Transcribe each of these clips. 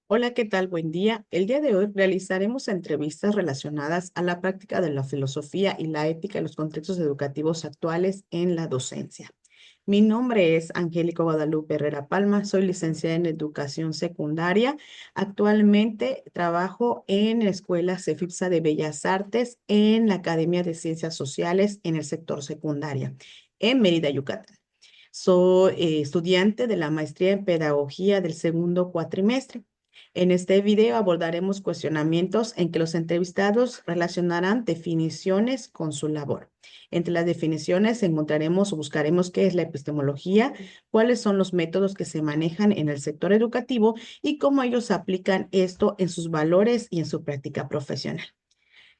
Hola, ¿qué tal? Buen día. El día de hoy realizaremos entrevistas relacionadas a la práctica de la filosofía y la ética en los contextos educativos actuales en la docencia. Mi nombre es Angélica Guadalupe Herrera Palma, soy licenciada en educación secundaria. Actualmente trabajo en la Escuela Cefipsa de Bellas Artes en la Academia de Ciencias Sociales en el sector secundaria en Mérida, Yucatán. Soy estudiante de la maestría en pedagogía del segundo cuatrimestre. En este video abordaremos cuestionamientos en que los entrevistados relacionarán definiciones con su labor. Entre las definiciones encontraremos o buscaremos qué es la epistemología, cuáles son los métodos que se manejan en el sector educativo y cómo ellos aplican esto en sus valores y en su práctica profesional.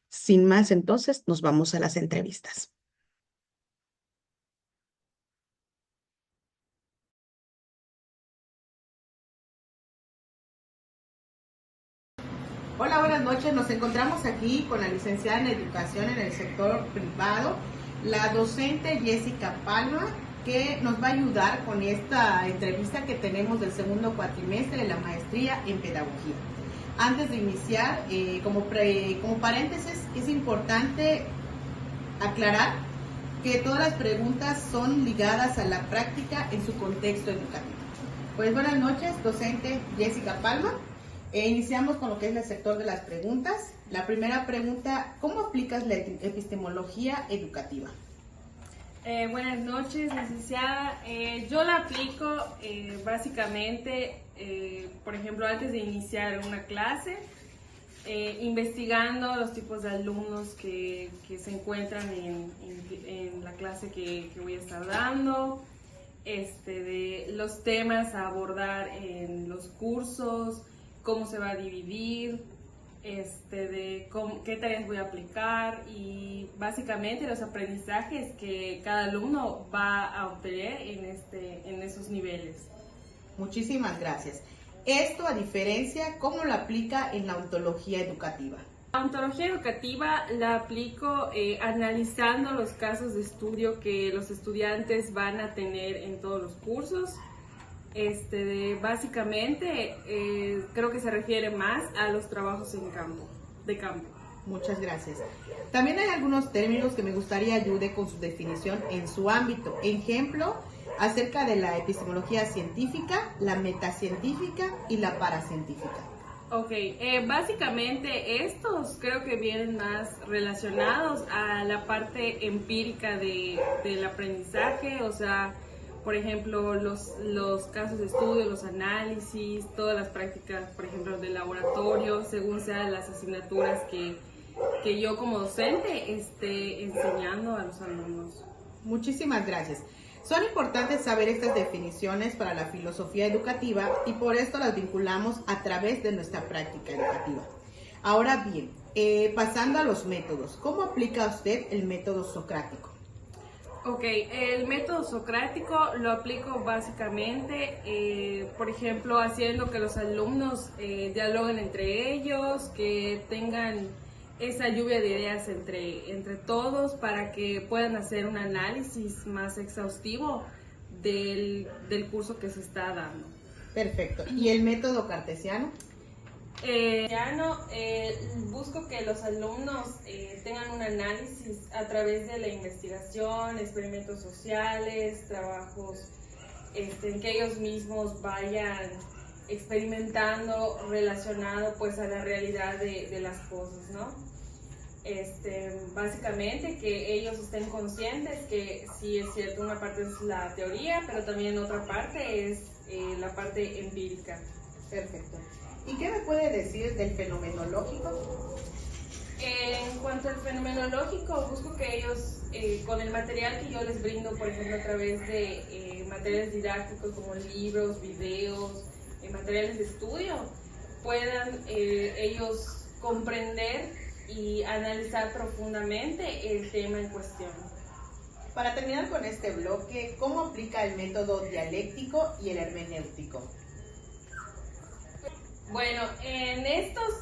Sin más, entonces, nos vamos a las entrevistas. Hola, buenas noches. Nos encontramos aquí con la licenciada en Educación en el sector privado, la docente Jessica Palma, que nos va a ayudar con esta entrevista que tenemos del segundo cuatrimestre de la maestría en pedagogía. Antes de iniciar, como paréntesis, es importante aclarar que todas las preguntas son ligadas a la práctica en su contexto educativo. Pues buenas noches, docente Jessica Palma. Iniciamos con lo que es el sector de las preguntas. La primera pregunta, ¿cómo aplicas la epistemología educativa? Buenas noches, licenciada. Yo la aplico básicamente, por ejemplo, antes de iniciar una clase, investigando los tipos de alumnos que se encuentran en la clase que voy a estar dando, de los temas a abordar en los cursos, cómo se va a dividir, de qué tareas voy a aplicar y básicamente los aprendizajes que cada alumno va a obtener en esos niveles. Muchísimas gracias. Esto, a diferencia, ¿cómo lo aplica en la ontología educativa? La ontología educativa la aplico analizando los casos de estudio que los estudiantes van a tener en todos los cursos. Básicamente creo que se refiere más a los trabajos de campo. Muchas gracias. También hay algunos términos que me gustaría ayude con su definición en su ámbito. Ejemplo, acerca de la epistemología científica, la metacientífica y la paracientífica. Ok, básicamente estos creo que vienen más relacionados a la parte empírica del aprendizaje, o sea, por ejemplo, los casos de estudio, los análisis, todas las prácticas, por ejemplo, de laboratorio, según sean las asignaturas que yo como docente esté enseñando a los alumnos. Muchísimas gracias. Son importantes saber estas definiciones para la filosofía educativa y por esto las vinculamos a través de nuestra práctica educativa. Ahora bien, pasando a los métodos, ¿cómo aplica usted el método socrático? Ok, el método socrático lo aplico básicamente, por ejemplo, haciendo que los alumnos dialoguen entre ellos, que tengan esa lluvia de ideas entre todos para que puedan hacer un análisis más exhaustivo del curso que se está dando. Perfecto. ¿Y el método cartesiano? Busco que los alumnos tengan un análisis a través de la investigación, experimentos sociales, trabajos en que ellos mismos vayan experimentando relacionado pues a la realidad de las cosas, ¿no? Básicamente que ellos estén conscientes que sí es cierto, una parte es la teoría, pero también otra parte es la parte empírica. Perfecto. ¿Y qué me puede decir del fenomenológico? En cuanto al fenomenológico, busco que ellos, con el material que yo les brindo, por ejemplo, a través de materiales didácticos como libros, videos, materiales de estudio, puedan ellos comprender y analizar profundamente el tema en cuestión. Para terminar con este bloque, ¿cómo aplica el método dialéctico y el hermenéutico? Bueno, en estos,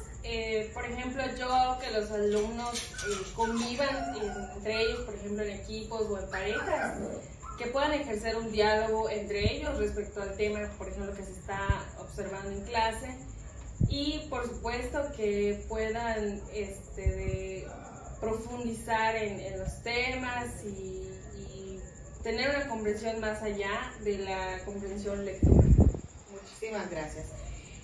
por ejemplo, yo hago que los alumnos convivan entre ellos, por ejemplo, en equipos o en parejas, que puedan ejercer un diálogo entre ellos respecto al tema, por ejemplo, que se está observando en clase, y por supuesto que puedan profundizar en los temas y tener una comprensión más allá de la comprensión lectora. Muchísimas gracias.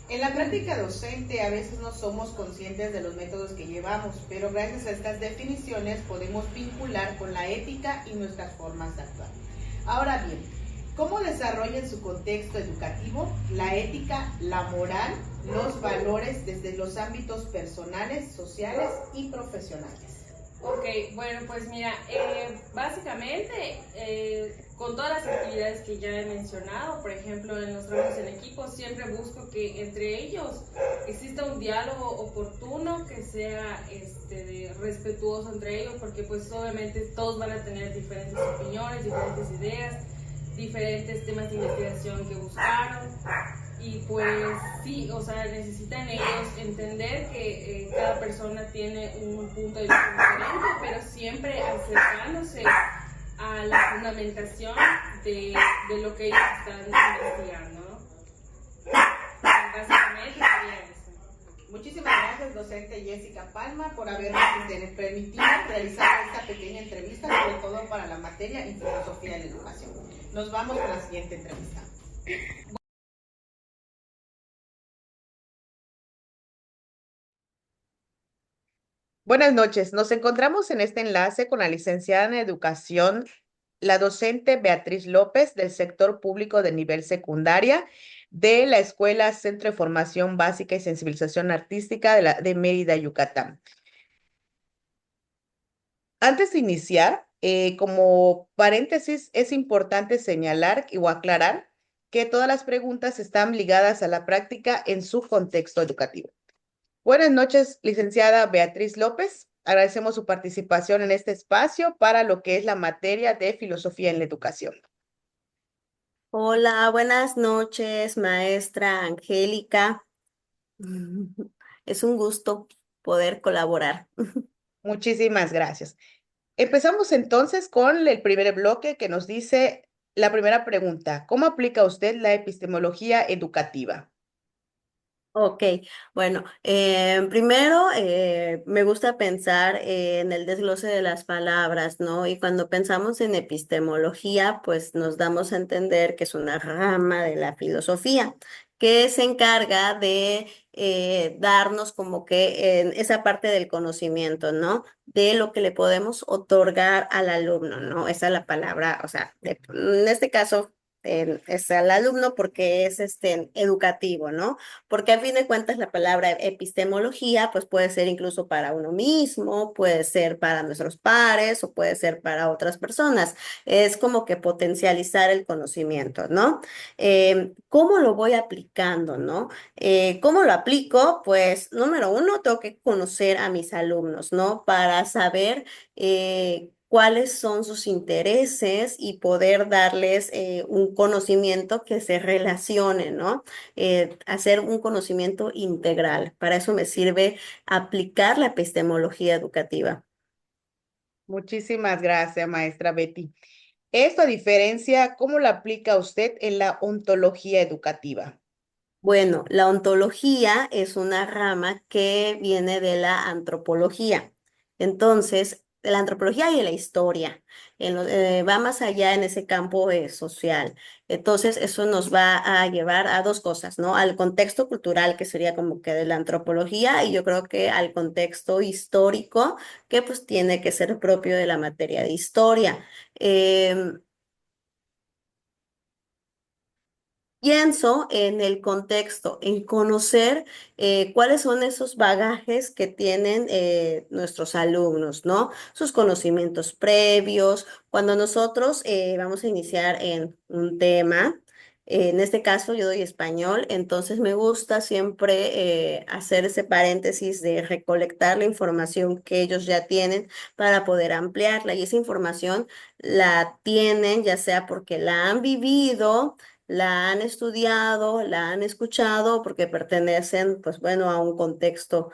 En la práctica docente a veces no somos conscientes de los métodos que llevamos, pero gracias a estas definiciones podemos vincular con la ética y nuestras formas de actuar. Ahora bien, ¿cómo desarrolla en su contexto educativo la ética, la moral, los valores desde los ámbitos personales, sociales y profesionales? Ok, bueno, pues mira, básicamente con todas las actividades que ya he mencionado, por ejemplo, en los trabajos en equipo, siempre busco que entre ellos exista un diálogo oportuno, que sea respetuoso entre ellos, porque pues obviamente todos van a tener diferentes opiniones, diferentes ideas, diferentes temas de investigación que buscaron. Y pues sí, o sea, necesitan ellos entender que cada persona tiene un punto de vista diferente, pero siempre acercándose a la fundamentación de lo que ellos están investigando, ¿no? Básicamente sería eso. Muchísimas gracias, docente Jessica Palma, por habernos permitido realizar esta pequeña entrevista, sobre todo para la materia en filosofía de la educación. Nos vamos a la siguiente entrevista. Buenas noches. Nos encontramos en este enlace con la licenciada en Educación, la docente Beatriz López, del sector público de nivel secundaria de la Escuela Centro de Formación Básica y Sensibilización Artística de Mérida, Yucatán. Antes de iniciar, como paréntesis, es importante señalar o aclarar que todas las preguntas están ligadas a la práctica en su contexto educativo. Buenas noches, licenciada Beatriz López. Agradecemos su participación en este espacio para lo que es la materia de filosofía en la educación. Hola, buenas noches, maestra Angélica. Es un gusto poder colaborar. Muchísimas gracias. Empezamos entonces con el primer bloque que nos dice la primera pregunta. ¿Cómo aplica usted la epistemología educativa? Ok, bueno, primero me gusta pensar en el desglose de las palabras, ¿no? Y cuando pensamos en epistemología, pues nos damos a entender que es una rama de la filosofía que se encarga de darnos como que en esa parte del conocimiento, ¿no? De lo que le podemos otorgar al alumno, ¿no? Esa es la palabra, o sea, en este caso es al alumno porque es educativo, ¿no? Porque a fin de cuentas la palabra epistemología pues puede ser incluso para uno mismo, puede ser para nuestros pares o puede ser para otras personas. Es como que potencializar el conocimiento, ¿no? ¿Cómo lo voy aplicando, no? ¿Cómo lo aplico? Pues número uno, tengo que conocer a mis alumnos, ¿no? Para saber cuáles son sus intereses y poder darles un conocimiento que se relacione, ¿no? Hacer un conocimiento integral. Para eso me sirve aplicar la epistemología educativa. Muchísimas gracias, maestra Betty. Esto a diferencia, ¿cómo lo aplica usted en la ontología educativa? Bueno, la ontología es una rama que viene de la antropología. Entonces, de la antropología y de la historia, va más allá en ese campo social. Entonces, eso nos va a llevar a dos cosas, ¿no? Al contexto cultural, que sería como que de la antropología, y yo creo que al contexto histórico, que pues tiene que ser propio de la materia de historia. Pienso en el contexto, en conocer cuáles son esos bagajes que tienen nuestros alumnos, ¿no? Sus conocimientos previos. Cuando nosotros vamos a iniciar en un tema, en este caso yo doy español, entonces me gusta siempre hacer ese paréntesis de recolectar la información que ellos ya tienen para poder ampliarla. Y esa información la tienen ya sea porque la han vivido, la han estudiado, la han escuchado porque pertenecen, pues bueno, a un contexto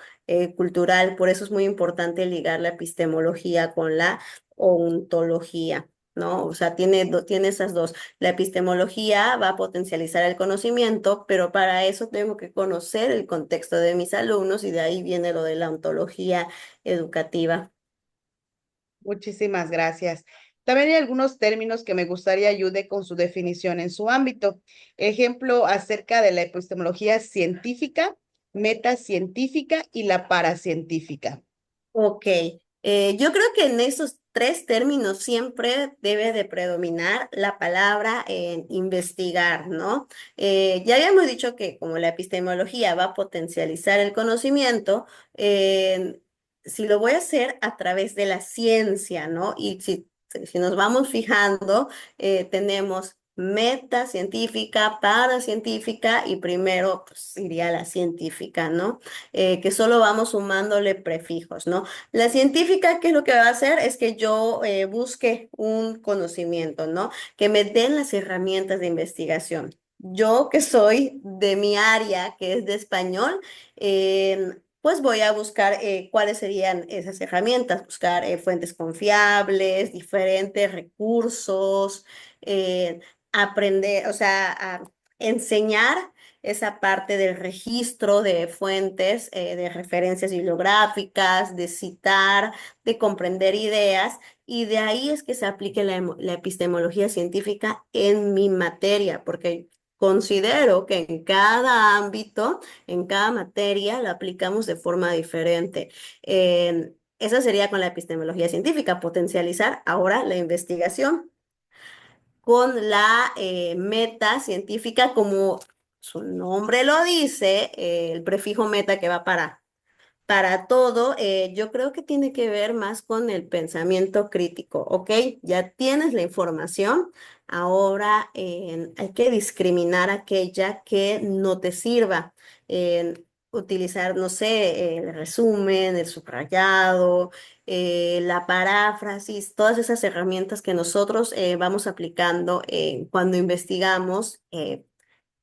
cultural. Por eso es muy importante ligar la epistemología con la ontología. ¿no? O sea, tiene esas dos. La epistemología va a potencializar el conocimiento, pero para eso tengo que conocer el contexto de mis alumnos y de ahí viene lo de la ontología educativa. Muchísimas gracias. También hay algunos términos que me gustaría ayude con su definición en su ámbito. Ejemplo acerca de la epistemología científica, metacientífica y la paracientífica. Ok, yo creo que en esos tres términos siempre debe de predominar la palabra investigar, ¿no? Ya habíamos dicho que como la epistemología va a potencializar el conocimiento, si lo voy a hacer a través de la ciencia, ¿no? Y si nos vamos fijando, tenemos meta científica, paracientífica y primero pues, iría la científica, ¿no? Que solo vamos sumándole prefijos, ¿no? La científica, ¿qué es lo que va a hacer? Es que yo busque un conocimiento, ¿no? Que me den las herramientas de investigación. Yo que soy de mi área, que es de español, pues voy a buscar cuáles serían esas herramientas, buscar fuentes confiables, diferentes recursos, eh, aprender, o sea, enseñar esa parte del registro de fuentes, de referencias bibliográficas, de citar, de comprender ideas, y de ahí es que se aplique la epistemología científica en mi materia, porque considero que en cada ámbito, en cada materia, la aplicamos de forma diferente. Esa sería con la epistemología científica, potencializar ahora la investigación con la meta científica, como su nombre lo dice, el prefijo meta que va para todo, yo creo que tiene que ver más con el pensamiento crítico, ¿ok? Ya tienes la información, ahora hay que discriminar aquella que no te sirva. Utilizar, no sé, el resumen, el subrayado, la paráfrasis, todas esas herramientas que nosotros vamos aplicando cuando investigamos.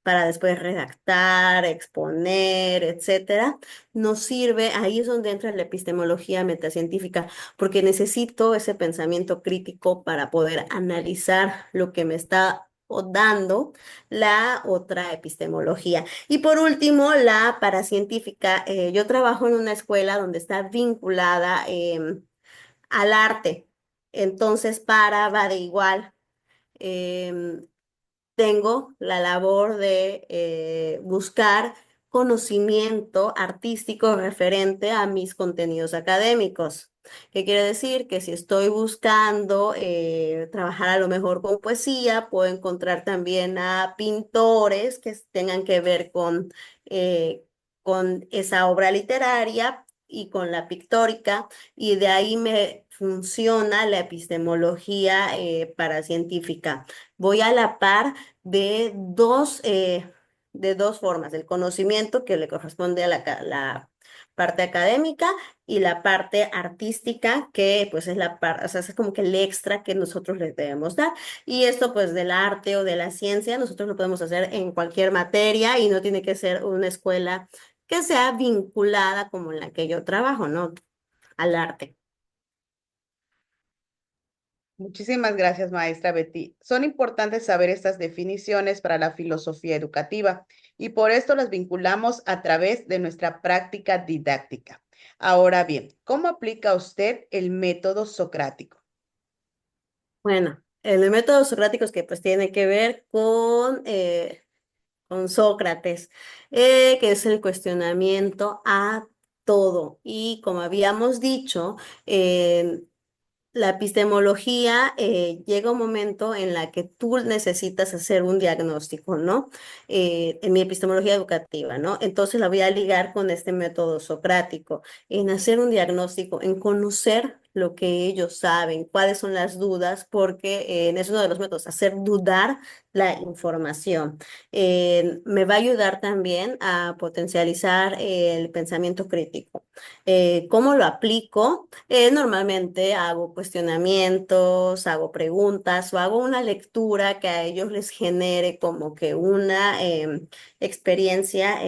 Para después redactar, exponer, etcétera, nos sirve, ahí es donde entra la epistemología metacientífica, porque necesito ese pensamiento crítico para poder analizar lo que me está dando la otra epistemología. Y por último, la paracientífica. Yo trabajo en una escuela donde está vinculada al arte, entonces para va de igual. em, Tengo la labor de buscar conocimiento artístico referente a mis contenidos académicos. ¿Qué quiere decir? Que si estoy buscando trabajar a lo mejor con poesía, puedo encontrar también a pintores que tengan que ver con esa obra literaria y con la pictórica, y de ahí me funciona la epistemología paracientífica. Voy a la par de dos formas, el conocimiento que le corresponde a la parte académica y la parte artística que pues es la parte, o sea, es como que el extra que nosotros les debemos dar. Y esto pues del arte o de la ciencia, nosotros lo podemos hacer en cualquier materia y no tiene que ser una escuela que sea vinculada como en la que yo trabajo, ¿no? Al arte. Muchísimas gracias, maestra Betty. Son importantes saber estas definiciones para la filosofía educativa y por esto las vinculamos a través de nuestra práctica didáctica. Ahora bien, ¿cómo aplica usted el método socrático? Bueno, el método socrático es que pues tiene que ver con Sócrates, que es el cuestionamiento a todo. Y como habíamos dicho, la epistemología llega un momento en la que tú necesitas hacer un diagnóstico, ¿no? En mi epistemología educativa, ¿no? Entonces la voy a ligar con este método socrático, en hacer un diagnóstico, en conocer lo que ellos saben, cuáles son las dudas, porque es uno de los métodos, hacer dudar la información. Me va a ayudar también a potencializar el pensamiento crítico. ¿Cómo lo aplico? Normalmente hago cuestionamientos, hago preguntas o hago una lectura que a ellos les genere como que una experiencia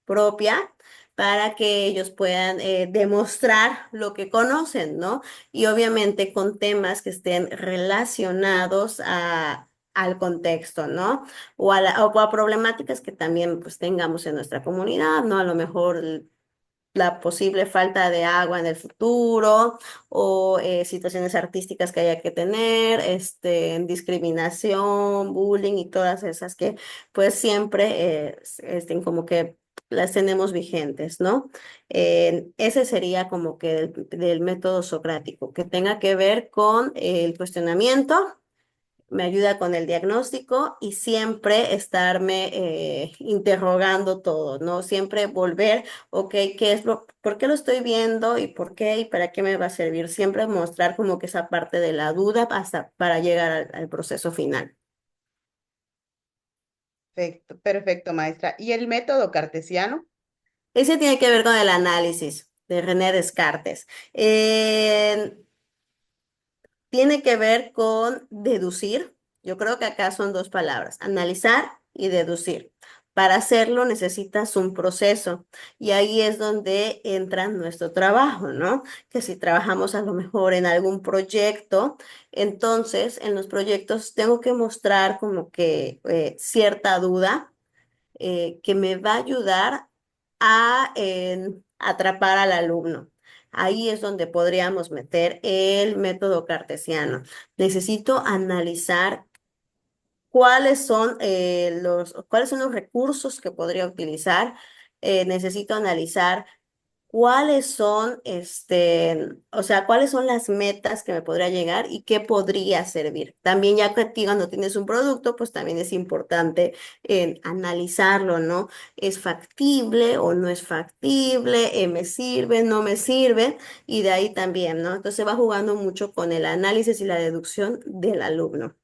propia para que ellos puedan demostrar lo que conocen, ¿no? Y obviamente con temas que estén relacionados al contexto, ¿no? O a problemáticas que también pues tengamos en nuestra comunidad, ¿no? A lo mejor la posible falta de agua en el futuro o situaciones artísticas que haya que tener, discriminación, bullying y todas esas que pues siempre como que las tenemos vigentes, ¿no? Ese sería como que del método socrático, que tenga que ver con el cuestionamiento, me ayuda con el diagnóstico y siempre estarme interrogando todo, ¿no? Siempre volver, ok, ¿qué es por qué lo estoy viendo y por qué y para qué me va a servir? Siempre mostrar como que esa parte de la duda hasta para llegar al proceso final. Perfecto, perfecto, maestra. ¿Y el método cartesiano? Ese tiene que ver con el análisis de René Descartes. Tiene que ver con deducir. Yo creo que acá son dos palabras, analizar y deducir. Para hacerlo necesitas un proceso y ahí es donde entra nuestro trabajo, ¿no? Que si trabajamos a lo mejor en algún proyecto, entonces en los proyectos tengo que mostrar como que cierta duda que me va a ayudar a atrapar al alumno. Ahí es donde podríamos meter el método cartesiano. Necesito analizar cuáles son los recursos que podría utilizar. Necesito analizar cuáles son, o sea, cuáles son las metas que me podría llegar y qué podría servir. También ya que a ti cuando tienes un producto, pues también es importante analizarlo, ¿no? ¿Es factible o no es factible? ¿Me sirve, no me sirve? Y de ahí también, ¿no? Entonces va jugando mucho con el análisis y la deducción del alumno.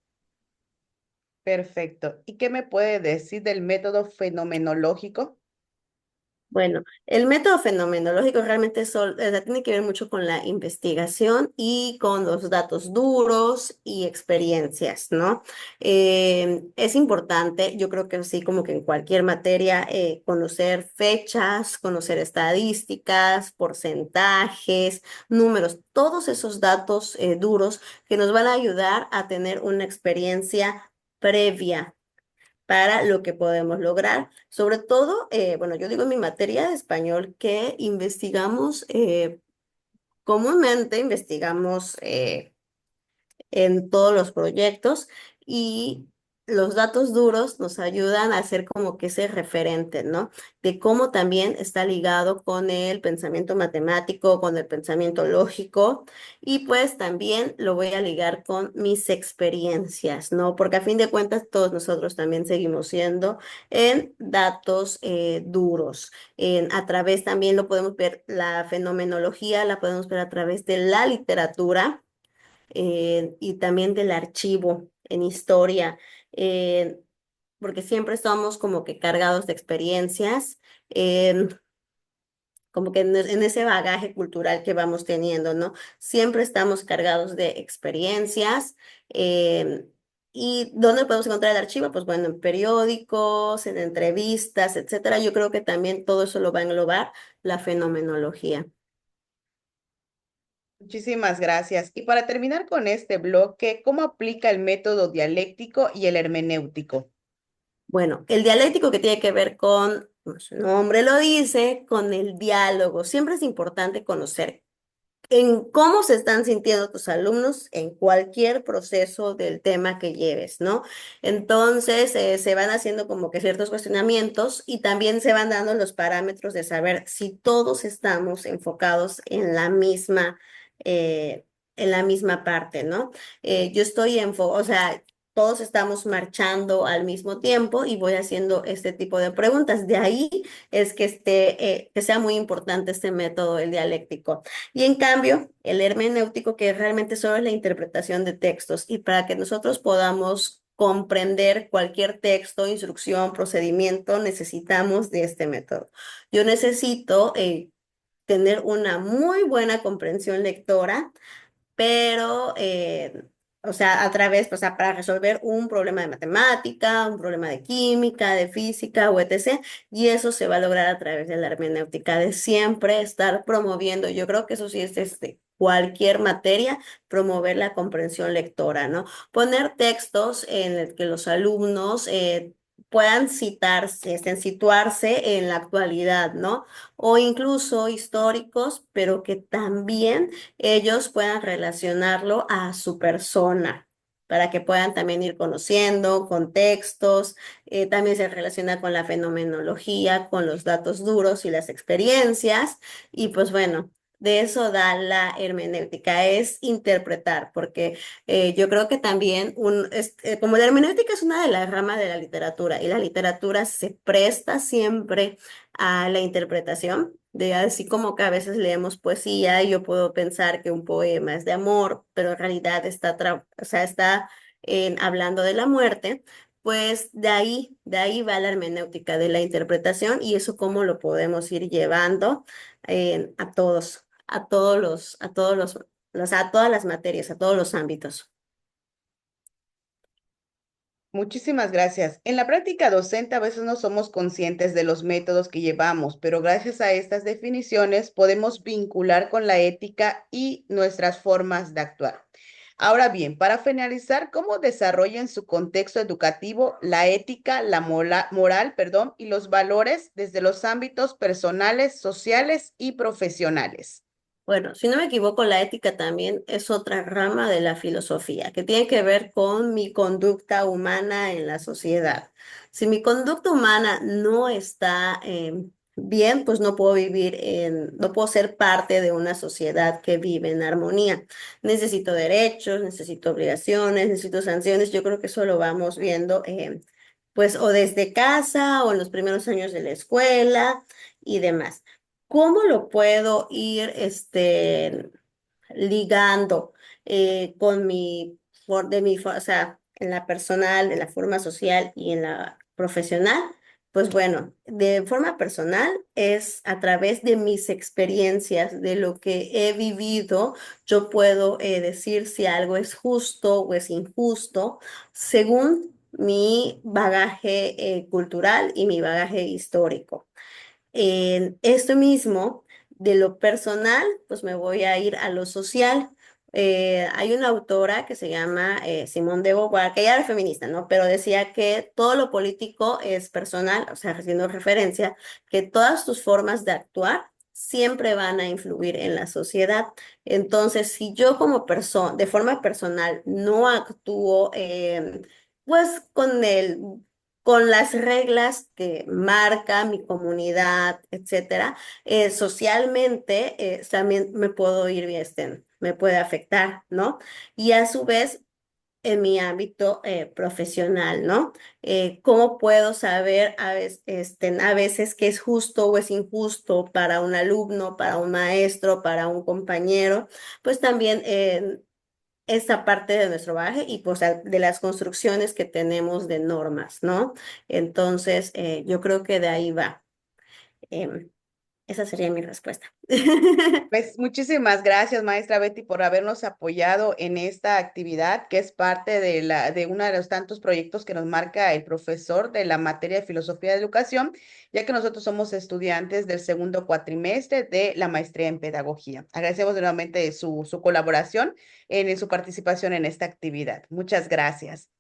Perfecto. ¿Y qué me puede decir del método fenomenológico? Bueno, el método fenomenológico realmente o sea, tiene que ver mucho con la investigación y con los datos duros y experiencias, ¿no? Es importante, yo creo que sí, como que en cualquier materia, conocer fechas, conocer estadísticas, porcentajes, números, todos esos datos duros que nos van a ayudar a tener una experiencia previa para lo que podemos lograr. Sobre todo, bueno, yo digo en mi materia de español que investigamos, comúnmente investigamos en todos los proyectos y los datos duros nos ayudan a hacer como que ese referente, ¿no? De cómo también está ligado con el pensamiento matemático, con el pensamiento lógico y pues también lo voy a ligar con mis experiencias, ¿no? Porque a fin de cuentas todos nosotros también seguimos siendo en datos duros. A través también lo podemos ver, la fenomenología la podemos ver a través de la literatura y también del archivo en historia, eh, porque siempre estamos como que cargados de experiencias, eh, como que en ese bagaje cultural que vamos teniendo, ¿no? Siempre estamos cargados de experiencias. ¿Y dónde podemos encontrar el archivo? Pues bueno, en periódicos, en entrevistas, etcétera. Yo creo que también todo eso lo va a englobar la fenomenología. Muchísimas gracias. Y para terminar con este bloque, ¿cómo aplica el método dialéctico y el hermenéutico? Bueno, el dialéctico que tiene que ver con, como su nombre lo dice, con el diálogo. Siempre es importante conocer en cómo se están sintiendo tus alumnos en cualquier proceso del tema que lleves, ¿no? Entonces, se van haciendo como que ciertos cuestionamientos y también se van dando los parámetros de saber si todos estamos enfocados en la misma parte, ¿no? Yo estoy o sea, todos estamos marchando al mismo tiempo y voy haciendo este tipo de preguntas. De ahí es que que sea muy importante este método, el dialéctico. Y en cambio, el hermenéutico, que realmente solo es la interpretación de textos, y para que nosotros podamos comprender cualquier texto, instrucción, procedimiento, necesitamos de este método. Yo necesito tener una muy buena comprensión lectora, pero o sea, a través, o sea, para resolver un problema de matemática, un problema de química, de física o etc. Y eso se va a lograr a través de la hermenéutica, de siempre estar promoviendo. Yo creo que eso sí es cualquier materia, promover la comprensión lectora, ¿no? Poner textos en el que los alumnos puedan citarse, situarse en la actualidad, ¿no? O incluso históricos, pero que también ellos puedan relacionarlo a su persona, para que puedan también ir conociendo contextos, también se relaciona con la fenomenología, con los datos duros y las experiencias, y pues bueno. De eso da la hermenéutica, es interpretar, porque yo creo que también, como la hermenéutica es una de las ramas de la literatura, y la literatura se presta siempre a la interpretación, de así como que a veces leemos poesía y yo puedo pensar que un poema es de amor, pero en realidad o sea, está hablando de la muerte, pues de ahí va la hermenéutica, de la interpretación, y eso cómo lo podemos ir llevando a todos, a todas las materias, a todos los ámbitos. Muchísimas gracias. En la práctica docente a veces no somos conscientes de los métodos que llevamos, pero gracias a estas definiciones podemos vincular con la ética y nuestras formas de actuar. Ahora bien, para finalizar, ¿cómo desarrolla en su contexto educativo la ética, la moral, perdón, y los valores desde los ámbitos personales, sociales y profesionales? Bueno, si no me equivoco, la ética también es otra rama de la filosofía que tiene que ver con mi conducta humana en la sociedad. Si mi conducta humana no está bien, pues no puedo ser parte de una sociedad que vive en armonía. Necesito derechos, necesito obligaciones, necesito sanciones. Yo creo que eso lo vamos viendo, pues, o desde casa o en los primeros años de la escuela y demás. ¿Cómo lo puedo ir ligando con o sea, en la personal, en la forma social y en la profesional? Pues bueno, de forma personal es a través de mis experiencias, de lo que he vivido, yo puedo decir si algo es justo o es injusto según mi bagaje cultural y mi bagaje histórico. En esto mismo, de lo personal, pues me voy a ir a lo social. Hay una autora que se llama Simone de Beauvoir, que ella era feminista, ¿no? Pero decía que todo lo político es personal, o sea, haciendo referencia que todas tus formas de actuar siempre van a influir en la sociedad. Entonces, si yo como persona, de forma personal, no actúo, pues con las reglas que marca mi comunidad, etcétera, socialmente también me puedo me puede afectar, ¿no? Y a su vez, en mi ámbito profesional, ¿no? ¿Cómo puedo saber a veces qué es justo o es injusto para un alumno, para un maestro, para un compañero? Pues también esta parte de nuestro bagaje y pues de las construcciones que tenemos de normas, ¿no? Entonces, yo creo que de ahí va. Em, Esa sería mi respuesta. Pues muchísimas gracias, maestra Betty, por habernos apoyado en esta actividad que es parte de uno de los tantos proyectos que nos marca el profesor de la materia de Filosofía de Educación, ya que nosotros somos estudiantes del segundo cuatrimestre de la maestría en Pedagogía. Agradecemos nuevamente su colaboración en su participación en esta actividad. Muchas gracias.